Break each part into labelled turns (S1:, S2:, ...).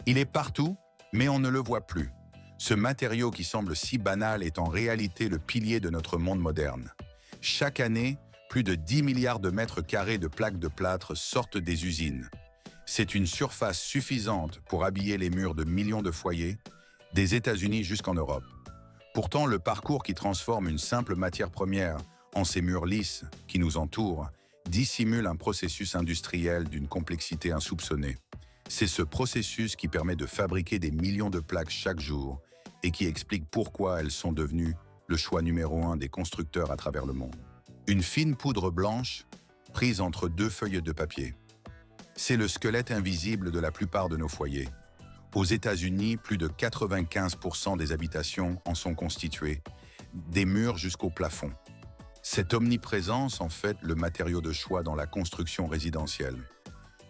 S1: Il est partout, mais on ne le voit plus. Ce matériau qui semble si banal est en réalité le pilier de notre monde moderne. Chaque année, plus de 10 milliards de mètres carrés de plaques de plâtre sortent des usines. C'est une surface suffisante pour habiller les murs de millions de foyers, des États-Unis jusqu'en Europe. Pourtant, le parcours qui transforme une simple matière première en ces murs lisses qui nous entourent dissimule un processus industriel d'une complexité insoupçonnée. C'est ce processus qui permet de fabriquer des millions de plaques chaque jour et qui explique pourquoi elles sont devenues le choix numéro 1 des constructeurs à travers le monde. Une fine poudre blanche prise entre deux feuilles de papier. C'est le squelette invisible de la plupart de nos foyers. Aux États-Unis, plus de 95% des habitations en sont constituées, des murs jusqu'au plafond. Cette omniprésence en fait le matériau de choix dans la construction résidentielle.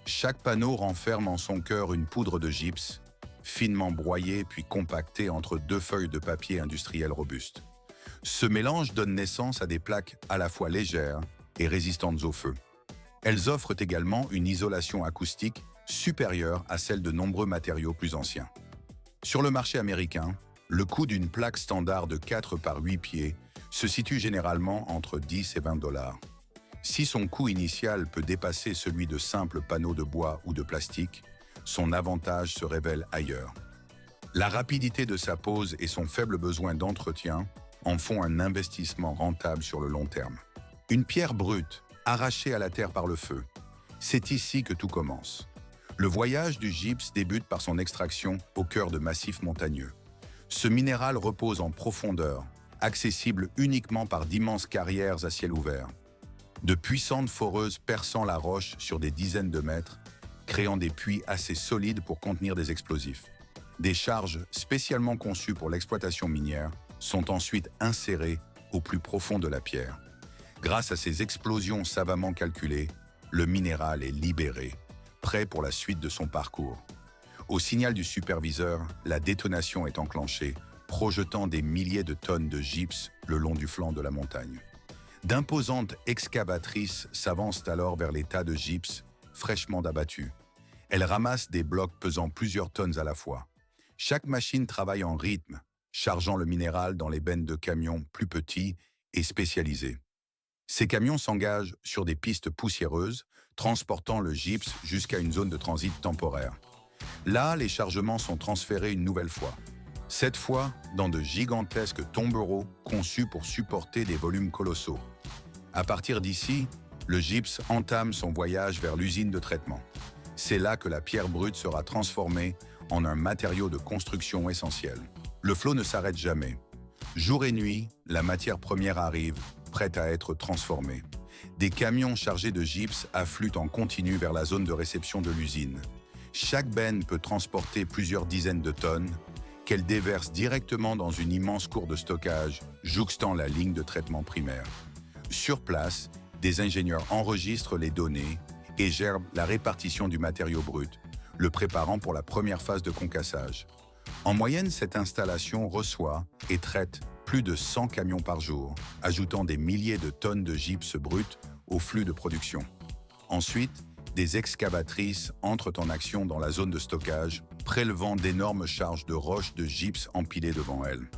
S1: Chaque panneau renferme en son cœur une poudre de gypse, finement broyée puis compactée entre deux feuilles de papier industriel robustes. Ce mélange donne naissance à des plaques à la fois légères et résistantes au feu. Elles offrent également une isolation acoustique supérieure à celle de nombreux matériaux plus anciens. Sur le marché américain, le coût d'une plaque standard de 4 par 8 pieds se situe généralement entre 10 et 20 $. Si son coût initial peut dépasser celui de simples panneaux de bois ou de plastique, son avantage se révèle ailleurs. La rapidité de sa pose et son faible besoin d'entretien en font un investissement rentable sur le long terme. Une pierre brute, arrachée à la terre par le feu. C'est ici que tout commence. Le voyage du gypse débute par son extraction au cœur de massifs montagneux. Ce minéral repose en profondeur, accessible uniquement par d'immenses carrières à ciel ouvert. De puissantes foreuses perçant la roche sur des dizaines de mètres, créant des puits assez solides pour contenir des explosifs. Des charges spécialement conçues pour l'exploitation minière sont ensuite insérées au plus profond de la pierre. Grâce à ces explosions savamment calculées, le minéral est libéré, prêt pour la suite de son parcours. Au signal du superviseur, la détonation est enclenchée, projetant des milliers de tonnes de gypse le long du flanc de la montagne. D'imposantes excavatrices s'avancent alors vers les tas de gypse fraîchement abattus. Elles ramassent des blocs pesant plusieurs tonnes à la fois. Chaque machine travaille en rythme, chargeant le minéral dans les bennes de camions plus petits et spécialisés. Ces camions s'engagent sur des pistes poussiéreuses, transportant le gypse jusqu'à une zone de transit temporaire. Là, les chargements sont transférés une nouvelle fois. Cette fois, dans de gigantesques tombereaux conçus pour supporter des volumes colossaux. À partir d'ici, le gypse entame son voyage vers l'usine de traitement. C'est là que la pierre brute sera transformée en un matériau de construction essentiel. Le flot ne s'arrête jamais. Jour et nuit, la matière première arrive, prête à être transformée. Des camions chargés de gypse affluent en continu vers la zone de réception de l'usine. Chaque benne peut transporter plusieurs dizaines de tonnes, qu'elle déverse directement dans une immense cour de stockage, jouxtant la ligne de traitement primaire. Sur place, des ingénieurs enregistrent les données et gèrent la répartition du matériau brut, le préparant pour la première phase de concassage. En moyenne, cette installation reçoit et traite plus de 100 camions par jour, ajoutant des milliers de tonnes de gypse brut au flux de production. Ensuite, des excavatrices entrent en action dans la zone de stockage, prélevant d'énormes charges de roches de gypse empilées devant elles.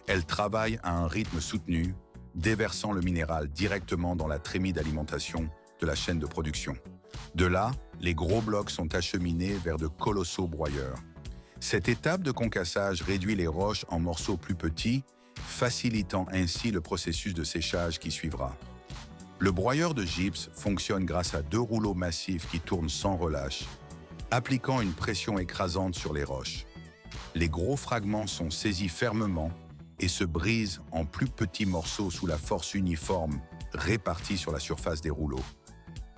S1: Elles travaillent à un rythme soutenu, déversant le minéral directement dans la trémie d'alimentation de la chaîne de production. De là, les gros blocs sont acheminés vers de colossaux broyeurs. Cette étape de concassage réduit les roches en morceaux plus petits, facilitant ainsi le processus de séchage qui suivra. Le broyeur de gypse fonctionne grâce à deux rouleaux massifs qui tournent sans relâche, appliquant une pression écrasante sur les roches. Les gros fragments sont saisis fermement et se brisent en plus petits morceaux sous la force uniforme répartie sur la surface des rouleaux.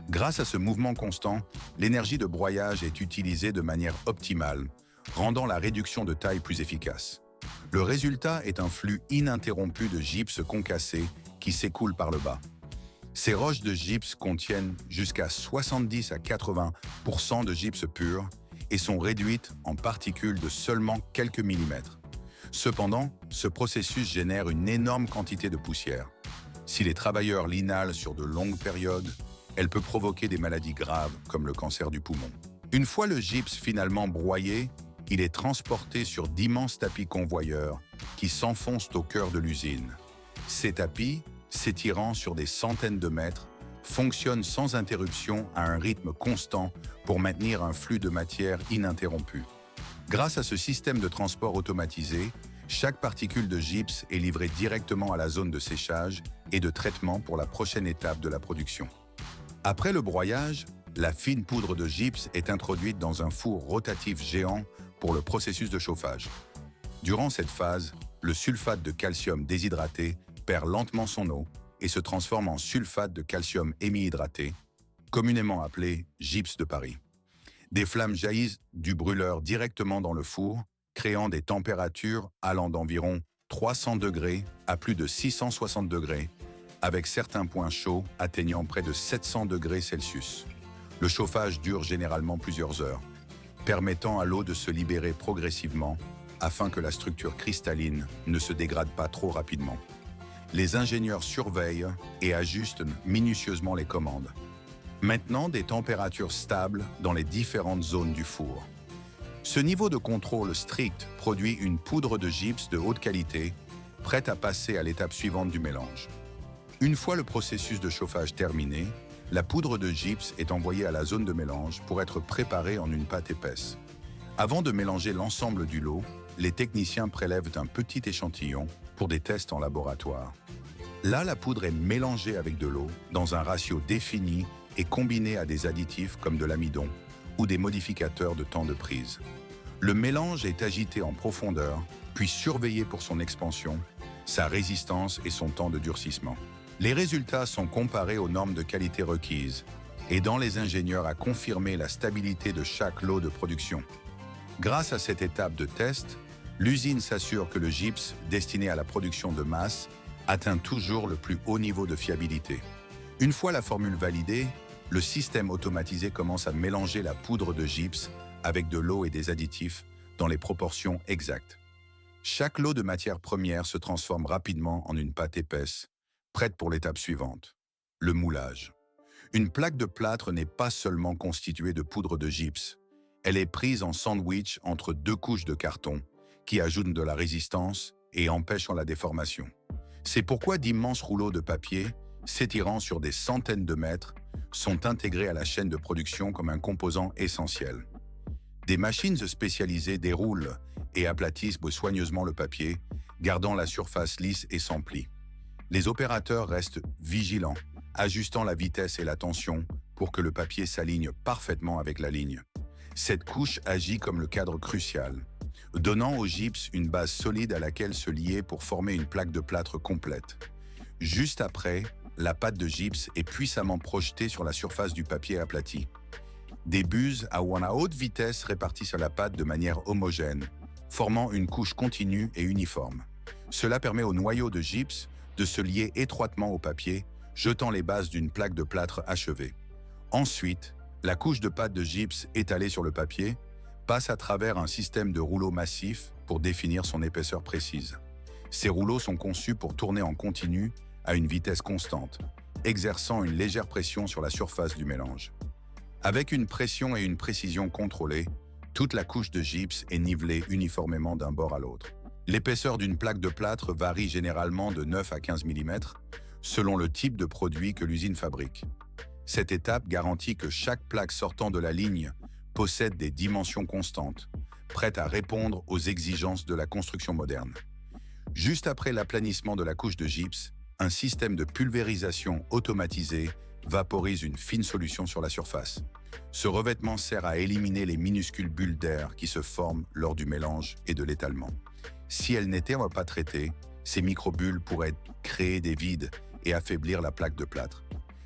S1: Grâce à ce mouvement constant, l'énergie de broyage est utilisée de manière optimale, rendant la réduction de taille plus efficace. Le résultat est un flux ininterrompu de gypse concassé qui s'écoule par le bas. Ces roches de gypse contiennent jusqu'à 70 à 80% de gypse pur et sont réduites en particules de seulement quelques millimètres. Cependant, ce processus génère une énorme quantité de poussière. Si les travailleurs l'inhalent sur de longues périodes, elle peut provoquer des maladies graves comme le cancer du poumon. Une fois le gypse finalement broyé, Il est transporté sur d'immenses tapis convoyeurs qui s'enfoncent au cœur de l'usine. Ces tapis, s'étirant sur des centaines de mètres, fonctionnent sans interruption à un rythme constant pour maintenir un flux de matière ininterrompu. Grâce à ce système de transport automatisé, chaque particule de gypse est livrée directement à la zone de séchage et de traitement pour la prochaine étape de la production. Après le broyage, la fine poudre de gypse est introduite dans un four rotatif géant pour le processus de chauffage. Durant cette phase, le sulfate de calcium déshydraté perd lentement son eau et se transforme en sulfate de calcium hémihydraté, communément appelé gypse de Paris. Des flammes jaillissent du brûleur directement dans le four, créant des températures allant d'environ 300 degrés à plus de 660 degrés, avec certains points chauds atteignant près de 700 degrés Celsius. Le chauffage dure généralement plusieurs heures, permettant à l'eau de se libérer progressivement afin que la structure cristalline ne se dégrade pas trop rapidement. Les ingénieurs surveillent et ajustent minutieusement les commandes. Maintenant, des températures stables dans les différentes zones du four. Ce niveau de contrôle strict produit une poudre de gypse de haute qualité, prête à passer à l'étape suivante du mélange. Une fois le processus de chauffage terminé, la poudre de gypse est envoyée à la zone de mélange pour être préparée en une pâte épaisse. Avant de mélanger l'ensemble du lot, les techniciens prélèvent un petit échantillon pour des tests en laboratoire. Là, la poudre est mélangée avec de l'eau dans un ratio défini et combinée à des additifs comme de l'amidon ou des modificateurs de temps de prise. Le mélange est agité en profondeur, puis surveillé pour son expansion, sa résistance et son temps de durcissement. Les résultats sont comparés aux normes de qualité requises, aidant les ingénieurs à confirmer la stabilité de chaque lot de production. Grâce à cette étape de test, l'usine s'assure que le gypse destiné à la production de masse atteint toujours le plus haut niveau de fiabilité. Une fois la formule validée, le système automatisé commence à mélanger la poudre de gypse avec de l'eau et des additifs dans les proportions exactes. Chaque lot de matière première se transforme rapidement en une pâte épaisse, prête pour l'étape suivante, le moulage. Une plaque de plâtre n'est pas seulement constituée de poudre de gypse, elle est prise en sandwich entre deux couches de carton qui ajoutent de la résistance et empêchent la déformation. C'est pourquoi d'immenses rouleaux de papier, s'étirant sur des centaines de mètres, sont intégrés à la chaîne de production comme un composant essentiel. Des machines spécialisées déroulent et aplatissent soigneusement le papier, gardant la surface lisse et sans plis. Les opérateurs restent vigilants, ajustant la vitesse et la tension pour que le papier s'aligne parfaitement avec la ligne. Cette couche agit comme le cadre crucial, donnant au gypse une base solide à laquelle se lier pour former une plaque de plâtre complète. Juste après, la pâte de gypse est puissamment projetée sur la surface du papier aplati. Des buses à haute vitesse répartissent la pâte de manière homogène, formant une couche continue et uniforme. Cela permet au noyau de gypse de se lier étroitement au papier, jetant les bases d'une plaque de plâtre achevée. Ensuite, la couche de pâte de gypse étalée sur le papier passe à travers un système de rouleaux massifs pour définir son épaisseur précise. Ces rouleaux sont conçus pour tourner en continu à une vitesse constante, exerçant une légère pression sur la surface du mélange. Avec une pression et une précision contrôlées, toute la couche de gypse est nivelée uniformément d'un bord à l'autre. L'épaisseur d'une plaque de plâtre varie généralement de 9 à 15 mm, selon le type de produit que l'usine fabrique. Cette étape garantit que chaque plaque sortant de la ligne possède des dimensions constantes, prêtes à répondre aux exigences de la construction moderne. Juste après l'aplanissement de la couche de gypse, un système de pulvérisation automatisé vaporise une fine solution sur la surface. Ce revêtement sert à éliminer les minuscules bulles d'air qui se forment lors du mélange et de l'étalement. Si elles n'étaient pas traitées, ces microbules pourraient créer des vides et affaiblir la plaque de plâtre.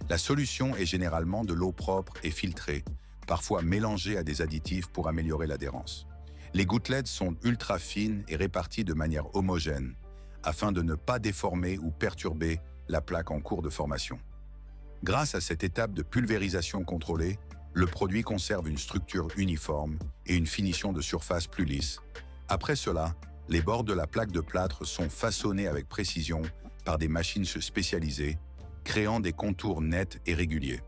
S1: La solution est généralement de l'eau propre et filtrée, parfois mélangée à des additifs pour améliorer l'adhérence. Les gouttelettes sont ultra fines et réparties de manière homogène, afin de ne pas déformer ou perturber la plaque en cours de formation. Grâce à cette étape de pulvérisation contrôlée, le produit conserve une structure uniforme et une finition de surface plus lisse. Après cela, les bords de la plaque de plâtre sont façonnés avec précision par des machines spécialisées, créant des contours nets et réguliers.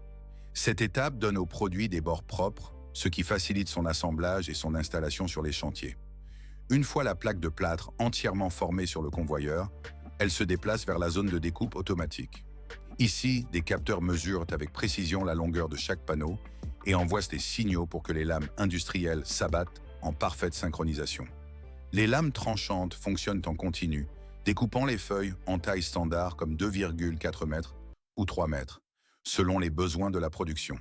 S1: Cette étape donne au produit des bords propres, ce qui facilite son assemblage et son installation sur les chantiers. Une fois la plaque de plâtre entièrement formée sur le convoyeur, elle se déplace vers la zone de découpe automatique. Ici, des capteurs mesurent avec précision la longueur de chaque panneau et envoient des signaux pour que les lames industrielles s'abattent en parfaite synchronisation. Les lames tranchantes fonctionnent en continu, découpant les feuilles en taille standard comme 2,4 mètres ou 3 mètres, selon les besoins de la production.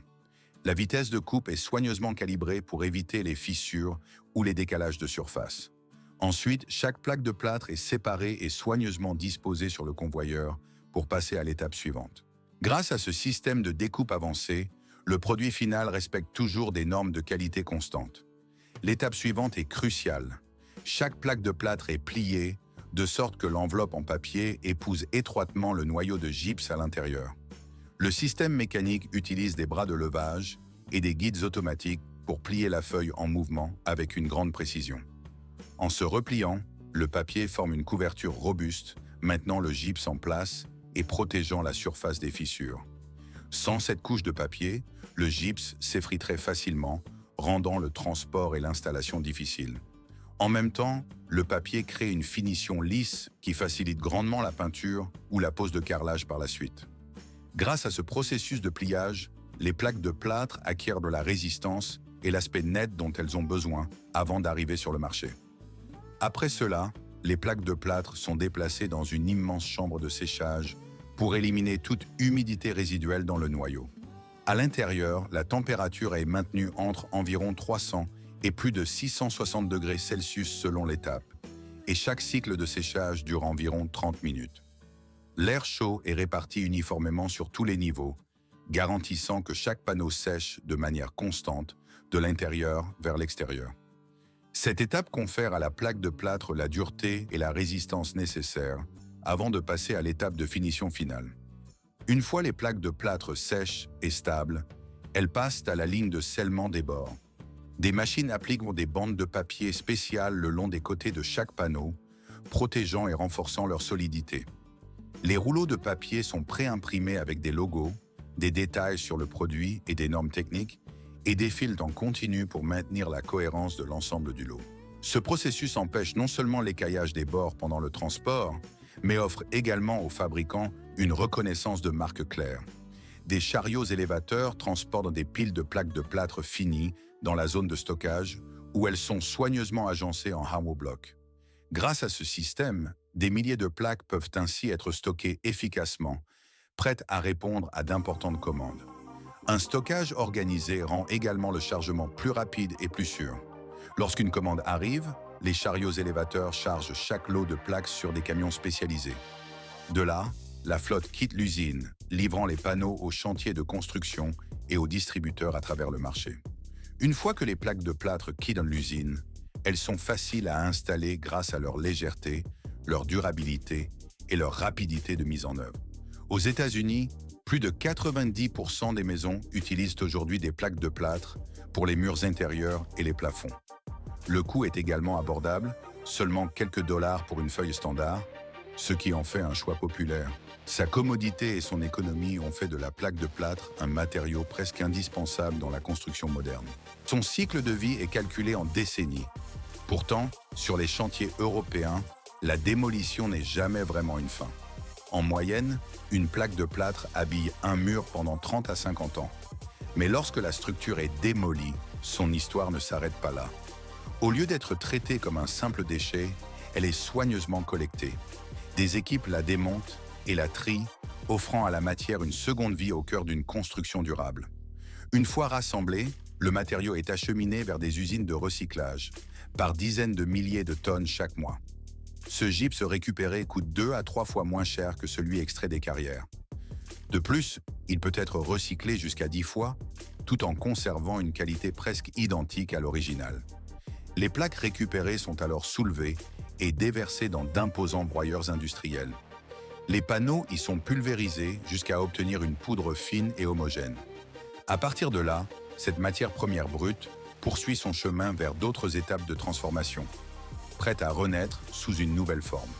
S1: La vitesse de coupe est soigneusement calibrée pour éviter les fissures ou les décalages de surface. Ensuite, chaque plaque de plâtre est séparée et soigneusement disposée sur le convoyeur pour passer à l'étape suivante. Grâce à ce système de découpe avancé, le produit final respecte toujours des normes de qualité constantes. L'étape suivante est cruciale. Chaque plaque de plâtre est pliée, de sorte que l'enveloppe en papier épouse étroitement le noyau de gypse à l'intérieur. Le système mécanique utilise des bras de levage et des guides automatiques pour plier la feuille en mouvement avec une grande précision. En se repliant, le papier forme une couverture robuste, maintenant le gypse en place et protégeant la surface des fissures. Sans cette couche de papier, le gypse s'effriterait facilement, rendant le transport et l'installation difficiles. En même temps, le papier crée une finition lisse qui facilite grandement la peinture ou la pose de carrelage par la suite. Grâce à ce processus de pliage, les plaques de plâtre acquièrent de la résistance et l'aspect net dont elles ont besoin avant d'arriver sur le marché. Après cela, les plaques de plâtre sont déplacées dans une immense chambre de séchage pour éliminer toute humidité résiduelle dans le noyau. À l'intérieur, la température est maintenue entre environ 300 et plus de 660 degrés Celsius selon l'étape, et chaque cycle de séchage dure environ 30 minutes. L'air chaud est réparti uniformément sur tous les niveaux, garantissant que chaque panneau sèche de manière constante de l'intérieur vers l'extérieur. Cette étape confère à la plaque de plâtre la dureté et la résistance nécessaires avant de passer à l'étape de finition finale. Une fois les plaques de plâtre sèches et stables, elles passent à la ligne de scellement des bords. Des machines appliquent des bandes de papier spéciales le long des côtés de chaque panneau, protégeant et renforçant leur solidité. Les rouleaux de papier sont pré-imprimés avec des logos, des détails sur le produit et des normes techniques, et défilent en continu pour maintenir la cohérence de l'ensemble du lot. Ce processus empêche non seulement l'écaillage des bords pendant le transport, mais offre également aux fabricants une reconnaissance de marque claire. Des chariots élévateurs transportent des piles de plaques de plâtre finies dans la zone de stockage, où elles sont soigneusement agencées en hammer block. Grâce à ce système, des milliers de plaques peuvent ainsi être stockées efficacement, prêtes à répondre à d'importantes commandes. Un stockage organisé rend également le chargement plus rapide et plus sûr. Lorsqu'une commande arrive, les chariots élévateurs chargent chaque lot de plaques sur des camions spécialisés. De là, la flotte quitte l'usine, livrant les panneaux aux chantiers de construction et aux distributeurs à travers le marché. Une fois que les plaques de plâtre quittent l'usine, elles sont faciles à installer grâce à leur légèreté, leur durabilité et leur rapidité de mise en œuvre. Aux États-Unis, plus de 90% des maisons utilisent aujourd'hui des plaques de plâtre pour les murs intérieurs et les plafonds. Le coût est également abordable, seulement quelques dollars pour une feuille standard, ce qui en fait un choix populaire. Sa commodité et son économie ont fait de la plaque de plâtre un matériau presque indispensable dans la construction moderne. Son cycle de vie est calculé en décennies. Pourtant, sur les chantiers européens, la démolition n'est jamais vraiment une fin. En moyenne, une plaque de plâtre habille un mur pendant 30 à 50 ans. Mais lorsque la structure est démolie, son histoire ne s'arrête pas là. Au lieu d'être traitée comme un simple déchet, elle est soigneusement collectée. Des équipes la démontent et la trient, offrant à la matière une seconde vie au cœur d'une construction durable. Une fois rassemblé, le matériau est acheminé vers des usines de recyclage, par dizaines de milliers de tonnes chaque mois. Ce gypse récupéré coûte 2 à 3 fois moins cher que celui extrait des carrières. De plus, il peut être recyclé jusqu'à 10 fois, tout en conservant une qualité presque identique à l'original. Les plaques récupérées sont alors soulevées et déversées dans d'imposants broyeurs industriels. Les panneaux y sont pulvérisés jusqu'à obtenir une poudre fine et homogène. À partir de là, cette matière première brute poursuit son chemin vers d'autres étapes de transformation, prête à renaître sous une nouvelle forme.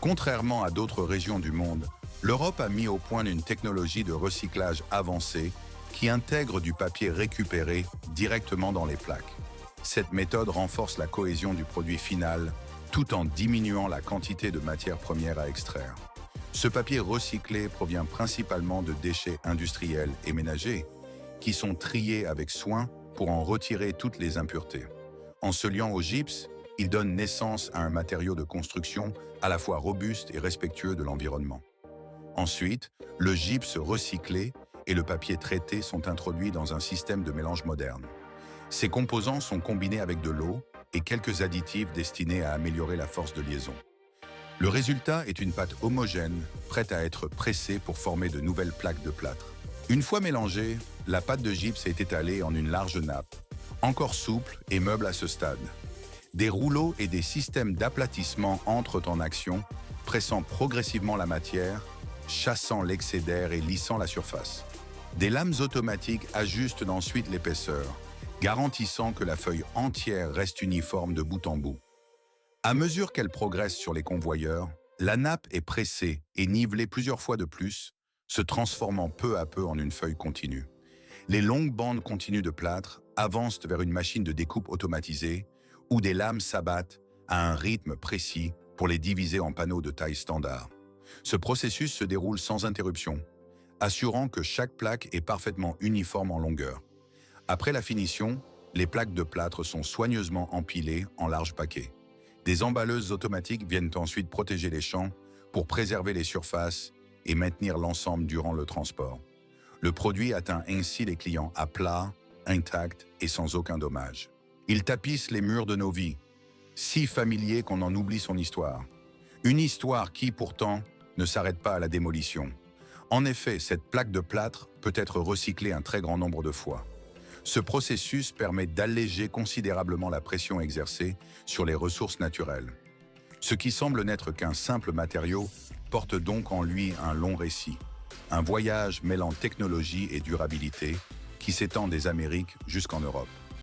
S1: Contrairement à d'autres régions du monde, l'Europe a mis au point une technologie de recyclage avancée qui intègre du papier récupéré directement dans les plaques. Cette méthode renforce la cohésion du produit final tout en diminuant la quantité de matières premières à extraire. Ce papier recyclé provient principalement de déchets industriels et ménagers qui sont triés avec soin pour en retirer toutes les impuretés. En se liant au gypse, il donne naissance à un matériau de construction à la fois robuste et respectueux de l'environnement. Ensuite, le gypse recyclé et le papier traité sont introduits dans un système de mélange moderne. Ces composants sont combinés avec de l'eau et quelques additifs destinés à améliorer la force de liaison. Le résultat est une pâte homogène, prête à être pressée pour former de nouvelles plaques de plâtre. Une fois mélangée, la pâte de gypse est étalée en une large nappe, encore souple et meuble à ce stade. Des rouleaux et des systèmes d'aplatissement entrent en action, pressant progressivement la matière, chassant l'excès d'air et lissant la surface. Des lames automatiques ajustent ensuite l'épaisseur, garantissant que la feuille entière reste uniforme de bout en bout. À mesure qu'elle progresse sur les convoyeurs, la nappe est pressée et nivelée plusieurs fois de plus, se transformant peu à peu en une feuille continue. Les longues bandes continues de plâtre avancent vers une machine de découpe automatisée où des lames s'abattent à un rythme précis pour les diviser en panneaux de taille standard. Ce processus se déroule sans interruption, assurant que chaque plaque est parfaitement uniforme en longueur. Après la finition, les plaques de plâtre sont soigneusement empilées en larges paquets. Des emballeuses automatiques viennent ensuite protéger les champs pour préserver les surfaces et maintenir l'ensemble durant le transport. Le produit atteint ainsi les clients à plat, intact et sans aucun dommage. Il tapisse les murs de nos vies, si familier qu'on en oublie son histoire. Une histoire qui, pourtant, ne s'arrête pas à la démolition. En effet, cette plaque de plâtre peut être recyclée un très grand nombre de fois. Ce processus permet d'alléger considérablement la pression exercée sur les ressources naturelles. Ce qui semble n'être qu'un simple matériau porte donc en lui un long récit, un voyage mêlant technologie et durabilité qui s'étend des Amériques jusqu'en Europe.